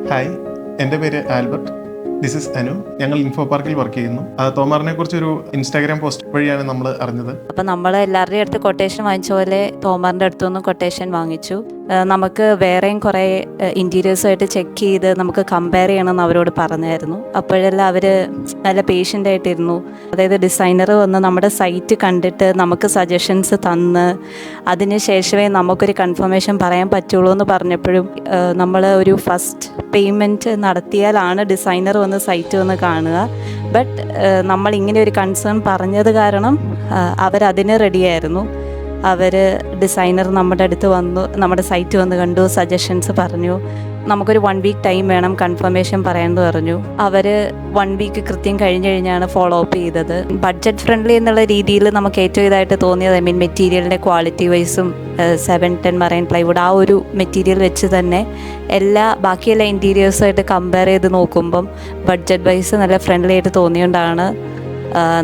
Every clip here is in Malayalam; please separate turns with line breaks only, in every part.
ഹായ്, എൻ്റെ പേര് ആൽബർട്ട്. This is Anu. ഞങ്ങൾ ഇൻഫോ പാർക്കിൽ വർക്ക് ചെയ്യുന്നു. തോമറിനെ കുറിച്ചൊരു ഇൻസ്റ്റാഗ്രാം പോസ്റ്റ് വഴിയാണ് നമ്മൾ അറിഞ്ഞത്.
അപ്പം നമ്മൾ എല്ലാവരുടെയും അടുത്ത് കൊട്ടേഷൻ വാങ്ങിച്ച പോലെ തോമറിൻ്റെ അടുത്തുനിന്നും കൊട്ടേഷൻ വാങ്ങിച്ചു. നമുക്ക് വേറെയും കുറേ ഇൻറ്റീരിയേഴ്സുമായിട്ട് ചെക്ക് ചെയ്ത് നമുക്ക് കമ്പയർ ചെയ്യണമെന്ന് അവരോട് പറഞ്ഞായിരുന്നു. അപ്പോഴെല്ലാം അവർ നല്ല പേഷ്യൻ്റ് ആയിട്ടിരുന്നു. അതായത് ഡിസൈനർ വന്ന് നമ്മുടെ സൈറ്റ് കണ്ടിട്ട് നമുക്ക് സജഷൻസ് തന്ന് അതിന് ശേഷമേ നമുക്കൊരു കൺഫർമേഷൻ പറയാൻ പറ്റുള്ളൂ എന്ന് പറഞ്ഞപ്പോഴും നമ്മൾ ഒരു ഫസ്റ്റ് പേയ്മെൻറ്റ് നടത്തിയാലാണ് ഡിസൈനർ വന്ന് സൈറ്റ് വന്ന് കാണുക. ബട്ട് നമ്മളിങ്ങനെ ഒരു കൺസേൺ പറഞ്ഞത് കാരണം അവരതിന് റെഡിയായിരുന്നു. അവർ ഡിസൈനർ നമ്മുടെ അടുത്ത് വന്നു, നമ്മുടെ സൈറ്റ് വന്ന് കണ്ടു, സജഷൻസ് പറഞ്ഞു. നമുക്കൊരു 1 വീക്ക് ടൈം വേണം കൺഫർമേഷൻ പറയാമെന്ന് പറഞ്ഞു. അവർ 1 വീക്ക് കൃത്യം കഴിഞ്ഞാണ് ഫോളോ അപ്പ് ചെയ്തത്. ബഡ്ജറ്റ് ഫ്രണ്ട്ലി എന്നുള്ള രീതിയിൽ നമുക്ക് ഏറ്റവും ഇതായിട്ട് തോന്നിയത് മെറ്റീരിയലിൻ്റെ ക്വാളിറ്റി വൈസും 710 മറൈൻ പ്ലൈവുഡ് ആ ഒരു മെറ്റീരിയൽ വെച്ച് തന്നെ ബാക്കിയെല്ലാ ഇൻറ്റീരിയേഴ്സുമായിട്ട് കമ്പയർ ചെയ്ത് നോക്കുമ്പം ബഡ്ജറ്റ് വൈസ് നല്ല ഫ്രണ്ട്ലി ആയിട്ട് തോന്നിയോണ്ടാണ്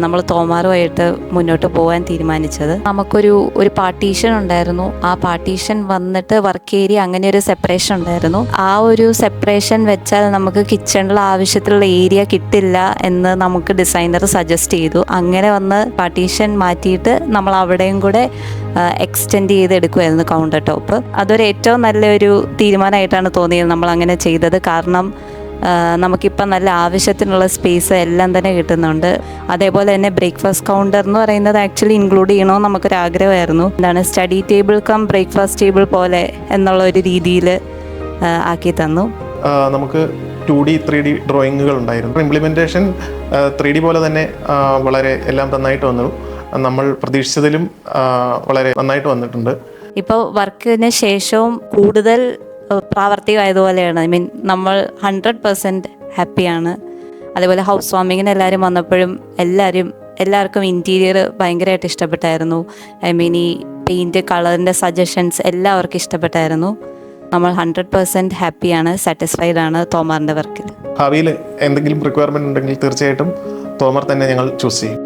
നമ്മൾ തോമാറുമായിട്ട് മുന്നോട്ട് പോകാൻ തീരുമാനിച്ചത്. നമുക്കൊരു പാർട്ടീഷൻ ഉണ്ടായിരുന്നു. ആ പാർട്ടീഷൻ വന്നിട്ട് വർക്ക് ഏരിയ അങ്ങനെ ഒരു സെപ്പറേഷൻ ഉണ്ടായിരുന്നു. ആ ഒരു സെപ്പറേഷൻ വെച്ചാൽ നമുക്ക് കിച്ചണിൽ ആവശ്യത്തിലുള്ള ഏരിയ കിട്ടില്ല എന്ന് നമുക്ക് ഡിസൈനർ സജസ്റ്റ് ചെയ്തു. അങ്ങനെ വന്ന് പാർട്ടീഷൻ മാറ്റിയിട്ട് നമ്മൾ അവിടെയും കൂടെ എക്സ്റ്റെൻഡ് ചെയ്ത് എടുക്കുമായിരുന്നു കൗണ്ടർ ടോപ്പ്. അതൊരു ഏറ്റവും നല്ലൊരു തീരുമാനമായിട്ടാണ് തോന്നിയത് നമ്മൾ അങ്ങനെ ചെയ്തത്. കാരണം നമുക്കിപ്പം നല്ല ആവശ്യത്തിനുള്ള സ്പേസ് എല്ലാം തന്നെ കിട്ടുന്നുണ്ട്. അതേപോലെ തന്നെ ബ്രേക്ക്ഫാസ്റ്റ് കൗണ്ടർ എന്ന് പറയുന്നത് ആക്ച്വലി ഇൻക്ലൂഡ് ചെയ്യണമെന്ന് നമുക്കൊരാഗ്രഹമായിരുന്നു. Study table cum breakfast table പോലെ എന്നുള്ള ഒരു രീതിയിൽ ആക്കി തന്നു.
നമുക്ക് 2D 3D ഡ്രോയിങ്ങുകൾ ഉണ്ടായിരുന്നു. ഇംപ്ലിമെൻറ്റേഷൻ 3D പോലെ തന്നെ വളരെ എല്ലാം നന്നായിട്ട് വന്നു. നമ്മൾ പ്രതീക്ഷിച്ചതിലും വളരെ നന്നായിട്ട് വന്നിട്ടുണ്ട്.
ഇപ്പോൾ വർക്കിന് ശേഷവും കൂടുതൽ പ്രാവർത്തികമായതുപോലെയാണ്. നമ്മൾ 100% ഹാപ്പിയാണ്. അതേപോലെ ഹൗസ് വാമിങ്ങിന് എല്ലാവരും വന്നപ്പോഴും എല്ലാവർക്കും ഇൻറ്റീരിയർ ഭയങ്കരമായിട്ട് ഇഷ്ടപ്പെട്ടായിരുന്നു. ഈ പെയിൻറ്റ് കളറിൻ്റെ സജഷൻസ് എല്ലാവർക്കും ഇഷ്ടപ്പെട്ടായിരുന്നു. നമ്മൾ 100% ഹാപ്പിയാണ്, സാറ്റിസ്ഫൈഡ് ആണ് തോമറിൻ്റെ വർക്കിൽ.
ഭാവിയിൽ എന്തെങ്കിലും റിക്വയർമെൻറ്റ് ഉണ്ടെങ്കിൽ തീർച്ചയായിട്ടും തോമർ തന്നെ ഞങ്ങൾ ചൂസ് ചെയ്യും.